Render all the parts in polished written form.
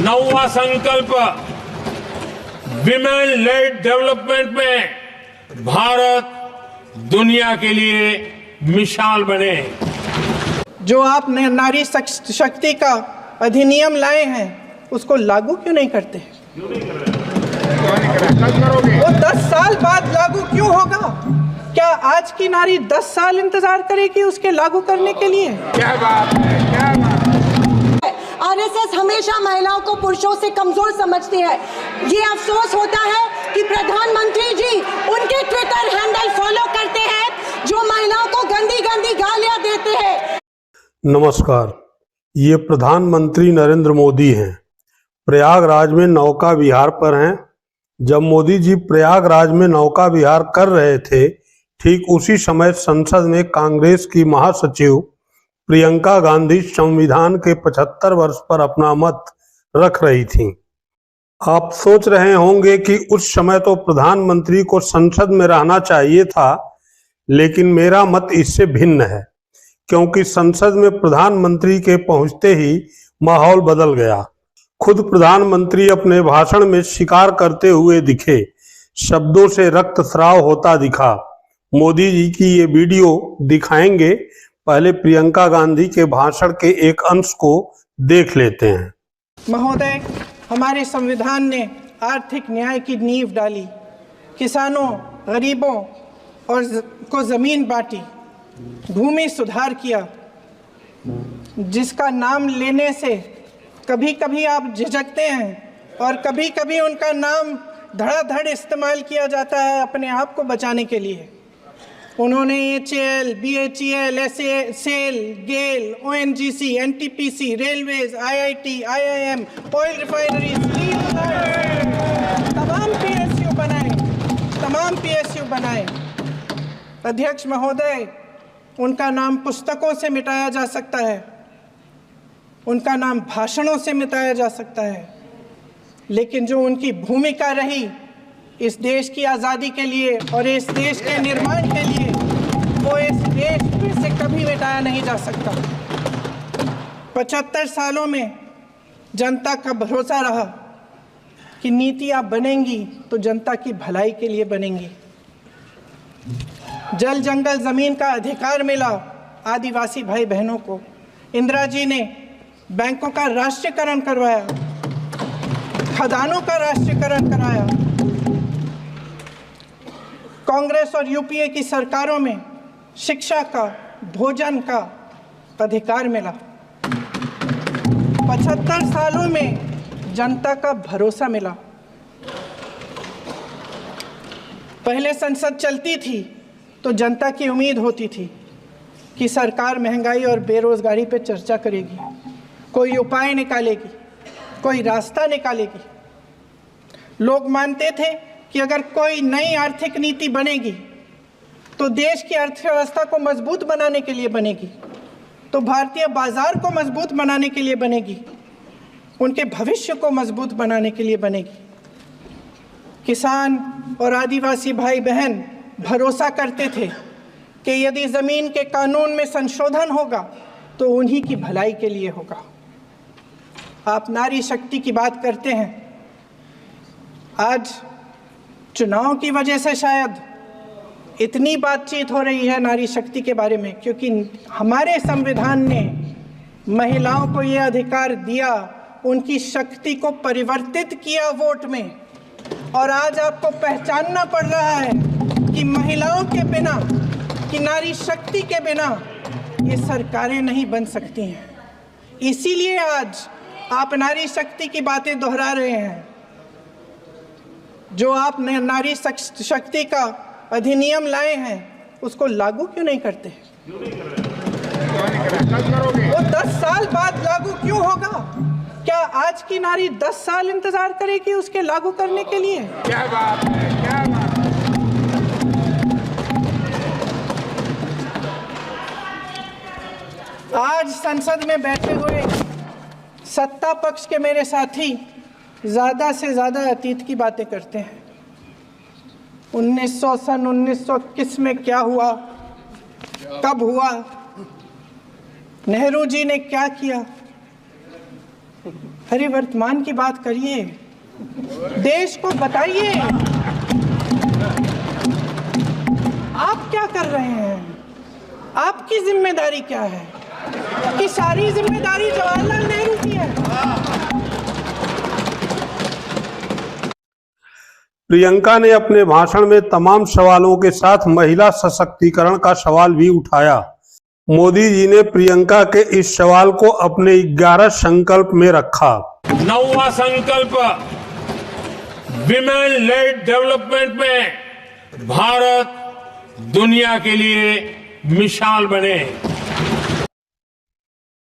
नौवां संकल्प women lead development में भारत दुनिया के लिए मिसाल बने। जो आप नारी शक्ति का अधिनियम लाए हैं उसको लागू क्यों नहीं करते? वो 10 साल बाद लागू क्यों होगा? क्या आज की नारी 10 साल इंतजार करेगी उसके लागू करने के लिए? क्या बात है, क्या बात है। आरएसएस हमेशा महिलाओं को पुरुषों से कमजोर समझती है। ये अफसोस होता है कि प्रधानमंत्री जी उनके ट्विटर हैंडल फॉलो करते हैं जो महिलाओं को गंदी गंदी गालियां देते हैं। नमस्कार, ये प्रधानमंत्री नरेंद्र मोदी हैं। प्रयागराज में नौका विहार पर हैं। जब मोदी जी प्रयागराज में नौका विहार कर रहे थे, ठीक उसी समय संसद में कांग्रेस की महासचिव प्रियंका गांधी संविधान के 75 वर्ष पर अपना मत रख रही थीं। आप सोच रहे होंगे कि उस समय तो प्रधानमंत्री को संसद में रहना चाहिए था, लेकिन मेरा मत इससे भिन्न है, क्योंकि संसद में प्रधानमंत्री के पहुंचते ही माहौल बदल गया। खुद प्रधानमंत्री अपने भाषण में शिकार करते हुए दिखे, शब्दों से रक्तस्राव होता दिखा। मोदी जी की ये वीडियो दिखाएंगे। पहले प्रियंका गांधी के भाषण के एक अंश को देख लेते हैं। महोदय, हमारे संविधान ने आर्थिक न्याय की नींव डाली, किसानों, गरीबों और को जमीन बांटी, भूमि सुधार किया, जिसका नाम लेने से कभी कभी आप झिझकते हैं और कभी कभी उनका नाम धड़ाधड़ इस्तेमाल किया जाता है अपने आप को बचाने के लिए। उन्होंने HAL, BHEL, SAL, गेल, ONGC, NTPC, railways, IIT, IIM, oil refineries, तमाम PSU बनाए। अध्यक्ष महोदय, उनका नाम पुस्तकों से मिटाया जा सकता है, उनका नाम भाषणों से मिटाया जा सकता है, लेकिन जो उनकी भूमिका रही इस देश की आज़ादी के लिए और इस देश के निर्माण के लिए, वो इस देश में से कभी मिटाया नहीं जा सकता। 75 सालों में जनता का भरोसा रहा कि नीतियाँ बनेंगी तो जनता की भलाई के लिए बनेंगी। जल जंगल ज़मीन का अधिकार मिला आदिवासी भाई बहनों को। इंदिरा जी ने बैंकों का राष्ट्रीयकरण करवाया, खदानों का राष्ट्रीयकरण कराया। कांग्रेस और यूपीए की सरकारों में शिक्षा का, भोजन का अधिकार मिला। 75 सालों में जनता का भरोसा मिला। पहले संसद चलती थी तो जनता की उम्मीद होती थी कि सरकार महंगाई और बेरोजगारी पर चर्चा करेगी, कोई उपाय निकालेगी, कोई रास्ता निकालेगी। लोग मानते थे कि अगर कोई नई आर्थिक नीति बनेगी तो देश की अर्थव्यवस्था को मजबूत बनाने के लिए बनेगी, तो भारतीय बाजार को मजबूत बनाने के लिए बनेगी, उनके भविष्य को मजबूत बनाने के लिए बनेगी। किसान और आदिवासी भाई बहन भरोसा करते थे कि यदि ज़मीन के कानून में संशोधन होगा तो उन्हीं की भलाई के लिए होगा। आप नारी शक्ति की बात करते हैं। आज चुनाव की वजह से शायद इतनी बातचीत हो रही है नारी शक्ति के बारे में, क्योंकि हमारे संविधान ने महिलाओं को ये अधिकार दिया, उनकी शक्ति को परिवर्तित किया वोट में। और आज आपको पहचानना पड़ रहा है कि महिलाओं के बिना, कि नारी शक्ति के बिना ये सरकारें नहीं बन सकती हैं। इसीलिए आज आप नारी शक्ति की बातें दोहरा रहे हैं। जो आप नारी शक्ति का अधिनियम लाए हैं उसको लागू क्यों नहीं करते? वो 10 साल बाद लागू क्यों होगा? क्या आज की नारी 10 साल इंतजार करेगी उसके लागू करने के लिए? क्या बात है, क्या बात है। आज संसद में बैठे हुए सत्ता पक्ष के मेरे साथी ज़्यादा से ज़्यादा अतीत की बातें करते हैं। 1921 में क्या हुआ, कब हुआ, नेहरू जी ने क्या किया, अरे वर्तमान की बात करिए, देश को बताइए आप क्या कर रहे हैं, आपकी जिम्मेदारी क्या है? कि सारी जिम्मेदारी जवाहरलाल नेहरू की है। प्रियंका ने अपने भाषण में तमाम सवालों के साथ महिला सशक्तिकरण का सवाल भी उठाया। मोदी जी ने प्रियंका के इस सवाल को अपने 11 संकल्प में रखा। 9वां संकल्प, विमेन लेड डेवलपमेंट में भारत दुनिया के लिए मिसाल बने।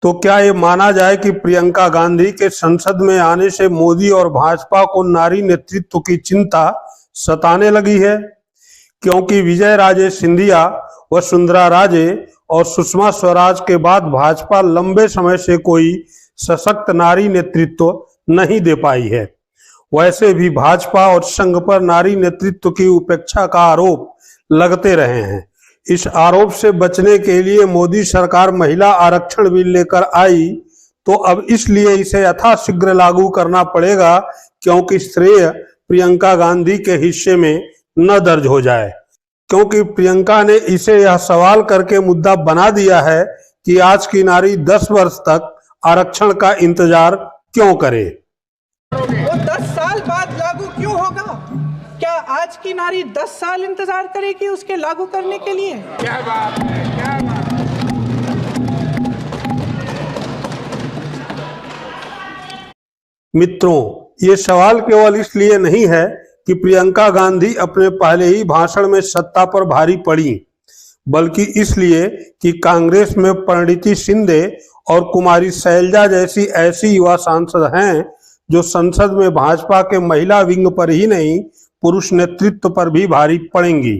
तो क्या ये माना जाए कि प्रियंका गांधी के संसद में आने से मोदी और भाजपा को नारी नेतृत्व की चिंता सताने लगी है? क्योंकि विजय राजे सिंधिया, वसुंधरा राजे और सुषमा स्वराज के बाद भाजपा लंबे समय से कोई सशक्त नारी नेतृत्व नहीं दे पाई है। वैसे भी भाजपा और संघ पर नारी नेतृत्व की उपेक्षा का आरोप लगते रहे हैं। इस आरोप से बचने के लिए मोदी सरकार महिला आरक्षण बिल लेकर आई, तो अब इसलिए इसे यथाशीघ्र लागू करना पड़ेगा, क्योंकि श्रेय प्रियंका गांधी के हिस्से में न दर्ज हो जाए। क्योंकि प्रियंका ने इसे यह सवाल करके मुद्दा बना दिया है कि आज की नारी 10 वर्ष तक आरक्षण का इंतजार क्यों करे। वो 10 साल बाद लागू क्यों होगा? क्या आज की नारी 10 साल इंतजार करेगी उसके लागू करने के लिए? क्या बात है, क्या बात है। मित्रों, ये सवाल केवल इसलिए नहीं है कि प्रियंका गांधी अपने पहले ही भाषण में सत्ता पर भारी पड़ी, बल्कि इसलिए कि कांग्रेस में परिणीति शिंदे और कुमारी शैलजा जैसी ऐसी युवा सांसद हैं जो संसद में भाजपा के महिला विंग पर ही नहीं, पुरुष नेतृत्व पर भी भारी पड़ेंगी।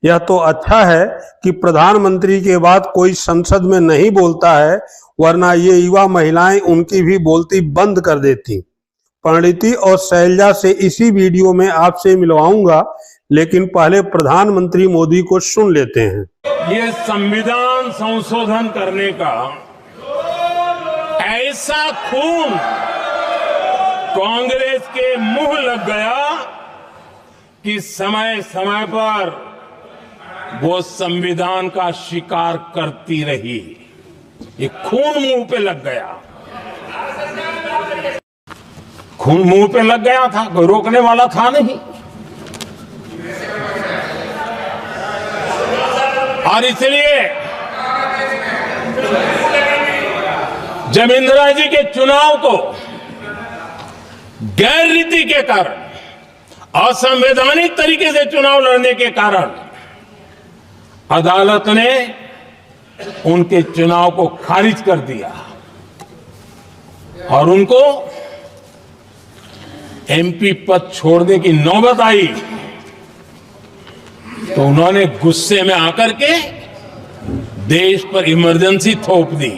यह तो अच्छा है कि प्रधानमंत्री के बाद कोई संसद में नहीं बोलता है, वरना ये युवा महिलाएं उनकी भी बोलती बंद कर देती। परिणीति और शैलजा से इसी वीडियो में आपसे मिलवाऊंगा, लेकिन पहले प्रधानमंत्री मोदी को सुन लेते हैं। ये संविधान संशोधन करने का ऐसा खून कांग्रेस के मुंह लग गया कि समय समय पर वो संविधान का शिकार करती रही। ये खून मुंह पे लग गया, खून मुंह पे लग गया था, कोई रोकने वाला था नहीं। और इसलिए जब इंदिरा जी के चुनाव को गैर रीति के कारण, असंवैधानिक तरीके से चुनाव लड़ने के कारण अदालत ने उनके चुनाव को खारिज कर दिया और उनको एमपी पद छोड़ने की नौबत आई, तो उन्होंने गुस्से में आकर के देश पर इमरजेंसी थोप दी,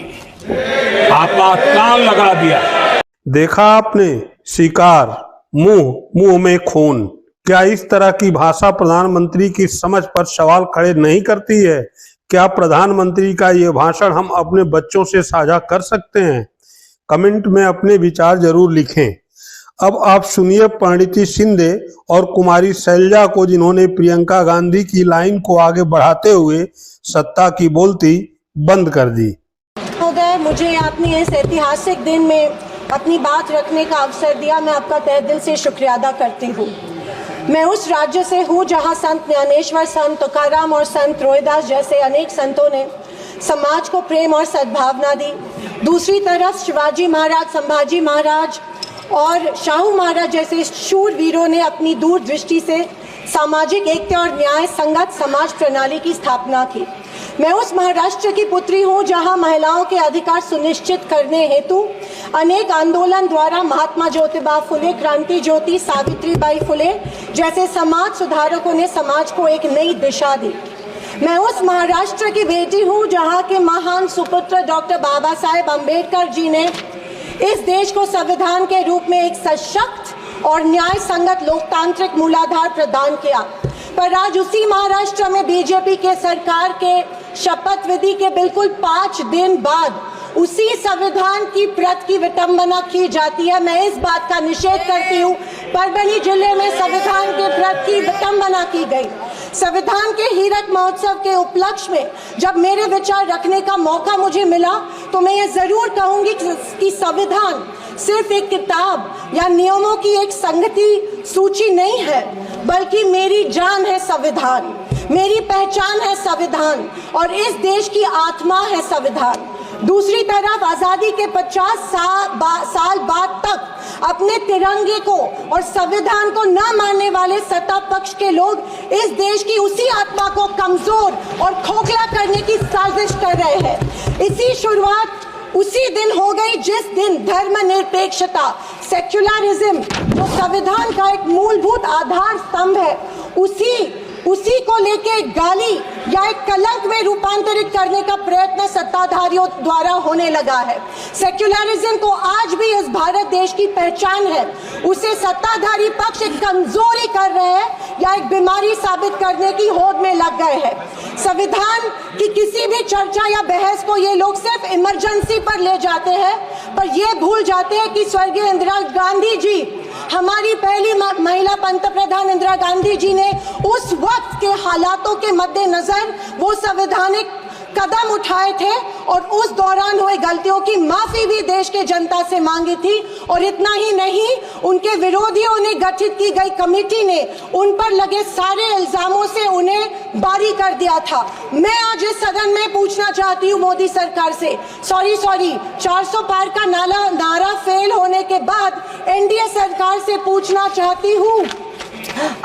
आपातकाल लगा दिया। देखा आपने, शिकार, मुंह में खून। क्या इस तरह की भाषा प्रधानमंत्री की समझ पर सवाल खड़े नहीं करती है? क्या प्रधानमंत्री का ये भाषण हम अपने बच्चों से साझा कर सकते हैं? कमेंट में अपने विचार जरूर लिखें। अब आप सुनिए परिणीति शिंदे और कुमारी शैलजा को, जिन्होंने प्रियंका गांधी की लाइन को आगे बढ़ाते हुए सत्ता की बोलती बंद कर दी। महोदय, मुझे आपने इस ऐतिहासिक दिन में अपनी बात रखने का अवसर दिया, मैं आपका तहे दिल से शुक्रिया अदा करती हूँ। मैं उस राज्य से हूँ जहाँ संत ज्ञानेश्वर, संत तुकाराम और संत रोहिदास जैसे अनेक संतों ने समाज को प्रेम और सद्भावना दी। दूसरी तरफ शिवाजी महाराज, संभाजी महाराज और शाहू महाराज जैसे शूरवीरों ने अपनी दूरदृष्टि से सामाजिक एकता और न्याय संगत समाज प्रणाली की स्थापना की। मैं उस महाराष्ट्र की पुत्री हूँ जहाँ महिलाओं के अधिकार सुनिश्चित करने हेतु अनेक आंदोलन द्वारा महात्मा ज्योतिबा फुले, क्रांति ज्योति सावित्रीबाई फुले जैसे समाज सुधारकों ने समाज को एक नई दिशा दी। मैं उस महाराष्ट्र की बेटी हूँ जहाँ के महान सुपुत्र डॉक्टर बाबा साहेब अम्बेडकर जी ने इस देश को संविधान के रूप में एक सशक्त और न्याय संगत लोकतांत्रिक मूलाधार प्रदान किया। पर आज उसी महाराष्ट्र में बीजेपी के सरकार के शपथ विधि के बिल्कुल 5 दिन बाद उसी संविधान की प्रत की विटंबना की जाती है। मैं इस बात का निषेध करती हूँ। परभनी जिले में संविधान के प्रत की विटंबना की गई। संविधान के हीरक महोत्सव के उपलक्ष्य में जब मेरे विचार रखने का मौका मुझे मिला तो मैं ये जरूर कहूंगी कि संविधान सिर्फ एक किताब या नियमों की एक संगति सूची नहीं है, बल्कि मेरी जान है संविधान, मेरी पहचान है संविधान और इस देश की आत्मा है संविधान। दूसरी तरफ आजादी के 50 साल बाद तक अपने तिरंगे को और संविधान को न मानने वाले सत्ता पक्ष के लोग इस देश की उसी आत्मा को कमजोर और खोखला करने की साजिश कर रहे हैं। इसी शुरुआत उसी दिन हो गई जिस दिन धर्मनिरपेक्षता, सेक्युलरिज्म, जो संविधान का एक मूलभूत आधार स्तंभ है, उसी को लेके गाली या एक कलंक में रूपांतरित करने का प्रयत्न सत्ताधारियों द्वारा होने लगा है। सेक्युलरिज्म को आज भी इस भारत देश की पहचान है, उसे सत्ताधारी पक्ष एक कमजोरी कर रहे हैं या एक बीमारी साबित करने की होड़ में लग गए हैं। संविधान की किसी भी चर्चा या बहस को ये लोग सिर्फ इमरजेंसी पर ले जाते हैं, पर ये भूल जाते हैं कि स्वर्गीय इंदिरा गांधी जी, हमारी पहली महिला पंतप्रधान इंदिरा गांधी जी ने उस वक्त के हालातों के मद्देनजर वो संवैधानिक कदम उठाए थे और उस दौरान हुए गलतियों की माफी भी देश के जनता से मांगी थी। और इतना ही नहीं, उनके विरोधियों ने गठित की गई कमेटी ने उन पर लगे सारे इल्जामों से उन्हें बारी कर दिया था। मैं आज इस सदन में पूछना चाहती हूँ मोदी सरकार से, सॉरी 400 पार का नारा फेल होने के बाद एनडीए सरकार से पूछना चाहती हूँ,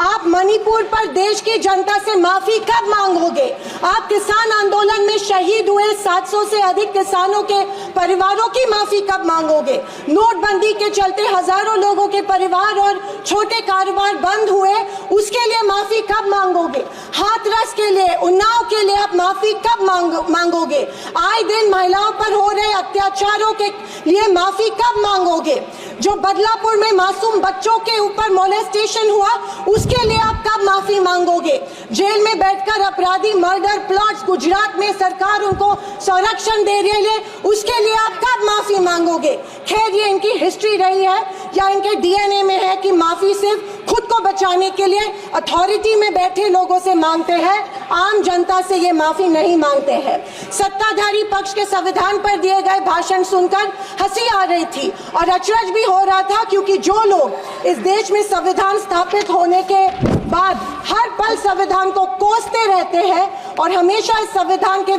आप मणिपुर पर देश की जनता से माफी कब मांगोगे? आप किसान आंदोलन में शहीद हुए 700 से अधिक किसानों के परिवारों की माफी कब मांगोगे? नोटबंदी के चलते हजारों लोगों के परिवार और छोटे कारोबार बंद हुए, उसके लिए माफी कब मांगोगे? हाथरस के लिए, उन्नाव के लिए आप माफी कब मांगोगे? आए दिन महिलाओं पर हो रहे अत्याचारों के लिए माफी कब मांगोगे? जो बदलापुर में मासूम बच्चों के ऊपर मोलेस्टेशन हुआ, उसके लिए आप कब माफी मांगोगे? जेल में बैठकर अपराधी मर्डर प्लॉट्स गुजरात में सरकार उनको संरक्षण दे रही है, उसके लिए आप कब माफी मांगोगे? खैर, ये इनकी हिस्ट्री रही है या इनके डीएनए में है कि माफी सिर्फ खुद को बचाने के लिए अथॉरिटी में बैठे लोगों से मांगते हैं, आम जनता से ये माफी नहीं मांगते हैं। सत्ताधारी पक्ष के संविधान पर दिए गए भाषण सुनकर हंसी आ रही थी और अचरज भी हो रहा था, क्योंकि जो लोग इस देश में संविधान स्थापित होने के बाद हर पल संविधान को कोसते रहते हैं और हमेशा इस संविधान के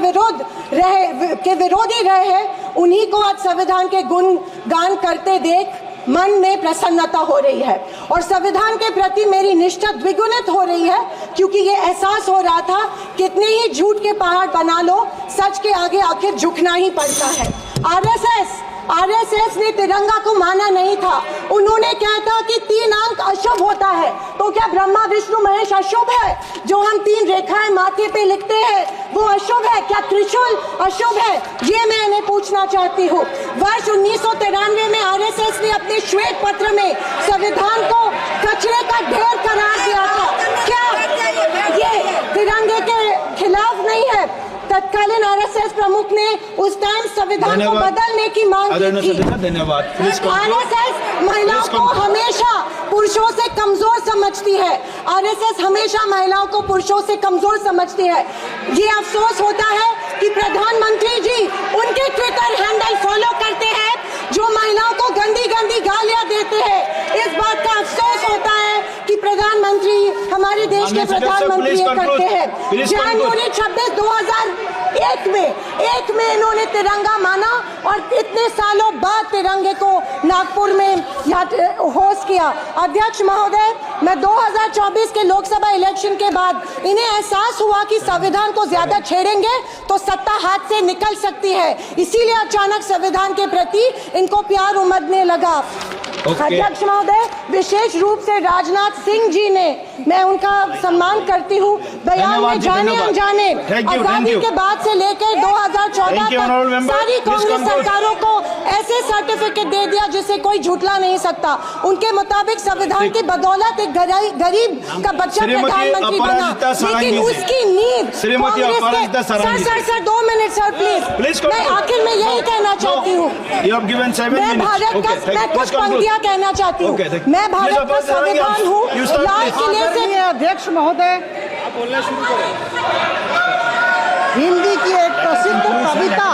विरोधी रहे हैं, उन्हीं को आज संविधान के गुणगान करते देख मन में प्रसन्नता हो रही है और संविधान के प्रति मेरी निष्ठा द्विगुणित हो रही है, क्योंकि ये एहसास हो रहा था कितने ही झूठ के पहाड़ बना लो, सच के आगे आखिर झुकना ही पड़ता है। आरएसएस ने तिरंगा को माना नहीं था। उन्होंने कहा था कि 3 अंक अशुभ होता है, तो क्या ब्रह्मा विष्णु महेश अशुभ है? जो हम 3 रेखाएं माथे पे लिखते हैं वो अशुभ है? क्या त्रिशूल अशुभ है? ये मैं इन्हें पूछना चाहती हूँ। वर्ष 1993 में आरएसएस ने अपने श्वेत पत्र में संविधान को कचरे का ढेर करार दिया था। क्या ये तिरंगे के खिलाफ नहीं है? तत्कालीन आरएसएस प्रमुख ने उस टाइम संविधान को बदलने की मांग की थी। आरएसएस महिलाओं को हमेशा पुरुषों से कमजोर समझती है। आरएसएस हमेशा महिलाओं को पुरुषों से कमजोर समझती है। ये अफसोस होता है कि प्रधानमंत्री जी उनके ट्विटर हैंडल फॉलो करते हैं जो महिलाओं को गंदी गंदी गालियां देते हैं। इस बात का अफसोस होता है कि प्रधानमंत्री, हमारे देश के प्रधानमंत्री ये करते हैं। जनवरी 26, 2001 में इन्होंने तिरंगा माना और इतने सालों बाद तिरंगे को नागपुर में होस्ट किया। अध्यक्ष महोदय, मैं 2024 के लोकसभा इलेक्शन के बाद इन्हें एहसास हुआ कि संविधान को ज्यादा छेड़ेंगे तो सत्ता हाथ से निकल सकती है, इसीलिए अचानक संविधान के प्रति इनको प्यार उमड़ने लगा। अध्यक्ष महोदय, विशेष रूप से राजनाथ सिंह जी ने मैं उनका सम्मान करती हूँ। बयान में जाने अनजाने आजादी के बाद से लेकर 2014 तक सारी कांग्रेस सरकारों को ऐसे सर्टिफिकेट दे दिया जिसे कोई झुठला नहीं सकता। उनके मुताबिक संविधान की बदौलत एक गरीब का बच्चा प्रधानमंत्री बना, लेकिन उसकी नींव सर 2 मिनट सर प्लीज। मैं आखिर में यही कहना चाहती हूँ, मैं भारत का, मैं कुछ पंक्तियां कहना चाहती हूँ। मैं भारत का संविधान हूँ, लाल किले से। अध्यक्ष महोदय, हिंदी की एक प्रसिद्ध कविता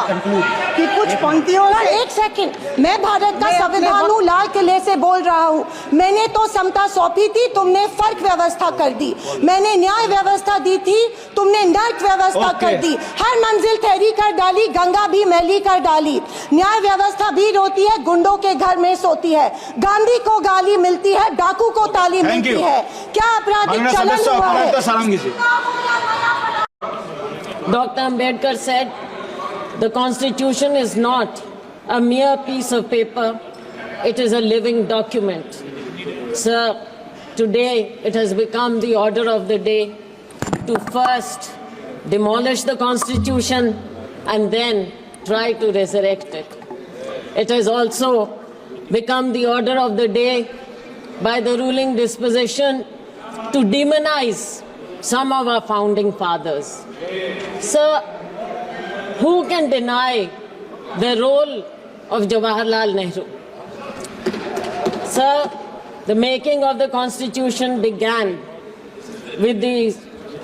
की कुछ पंक्तियों से। एक सेकंड, मैं भारत का संविधान हूँ, लाल किले से बोल रहा हूँ। मैंने तो समता सौंपी थी, तुमने फर्क व्यवस्था कर दी। मैंने न्याय व्यवस्था दी थी, तुमने नर्क व्यवस्था कर दी। हर मंजिल ठहरी कर डाली, गंगा भी मैली कर डाली। न्याय व्यवस्था भी रोती है, गुंडों के घर में सोती है। गांधी को गाली मिलती है, डाकू को ताली मिलती है। क्या आपराधिक चलन हुआ है? Dr. Ambedkar said, the Constitution is not a mere piece of paper, it is a living document. Sir, today it has become the order of the day to first demolish the Constitution and then try to resurrect it. It has also become the order of the day by the ruling disposition to demonize some of our founding fathers. Sir, who can deny the role of Jawaharlal Nehru? Sir, the making of the Constitution began with the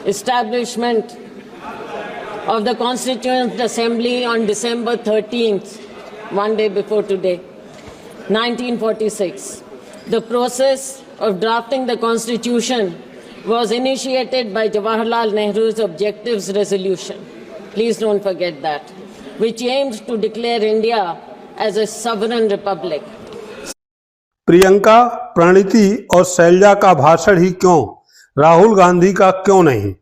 establishment of the Constituent Assembly on December 13th, one day before today, 1946. The process of drafting the Constitution was initiated by Jawaharlal Nehru's Objectives Resolution. Please don't forget that, which aimed to declare India as a sovereign republic. Priyanka, Praniti और शैलजा का भाषण ही क्यों, राहुल गांधी का क्यों नहीं,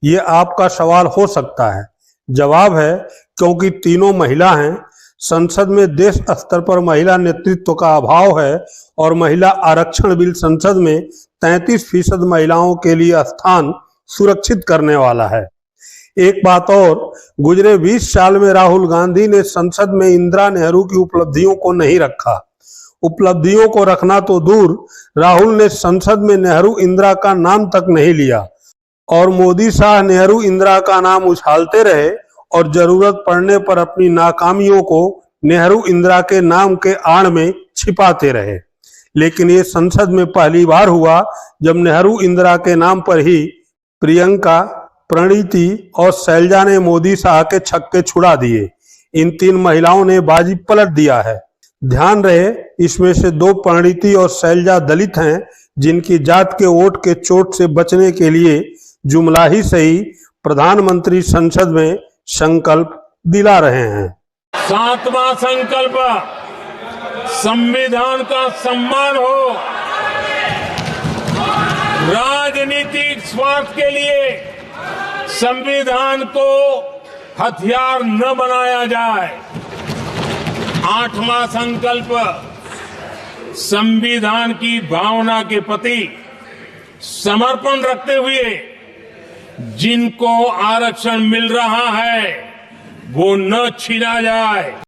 ये आपका सवाल हो सकता है। जवाब है क्योंकि तीनों महिला हैं। संसद में देश स्तर पर महिला नेतृत्व का अभाव है और महिला आरक्षण बिल संसद में 33% महिलाओं के लिए स्थान सुरक्षित करने वाला है। एक बात और, गुजरे 20 साल में राहुल गांधी ने संसद में इंदिरा नेहरू की उपलब्धियों को नहीं रखा। उपलब्धियों को रखना तो दूर, राहुल ने संसद में नेहरू इंदिरा का नाम तक नहीं लिया और मोदी शाह नेहरू इंदिरा का नाम उछालते रहे और जरूरत पड़ने पर अपनी नाकामियों को नेहरू इंदिरा के नाम के आड़ में छिपाते रहे। लेकिन ये संसद में पहली बार हुआ जब नेहरू इंदिरा के नाम पर ही प्रियंका, प्रणीति और शैलजा ने मोदी शाह के छक्के छुड़ा दिए। इन तीन महिलाओं ने बाजी पलट दिया है। ध्यान रहे, इसमें से 2 प्रणीति और शैलजा दलित हैं, जिनकी जात के वोट के चोट से बचने के लिए जुमला ही सही प्रधानमंत्री संसद में संकल्प दिला रहे हैं। 7वां संकल्प, संविधान का सम्मान हो, राजनीतिक स्वार्थ के लिए संविधान को हथियार न बनाया जाए। 8वां संकल्प, संविधान की भावना के प्रति समर्पण रखते हुए जिनको आरक्षण मिल रहा है वो न छीना जाए।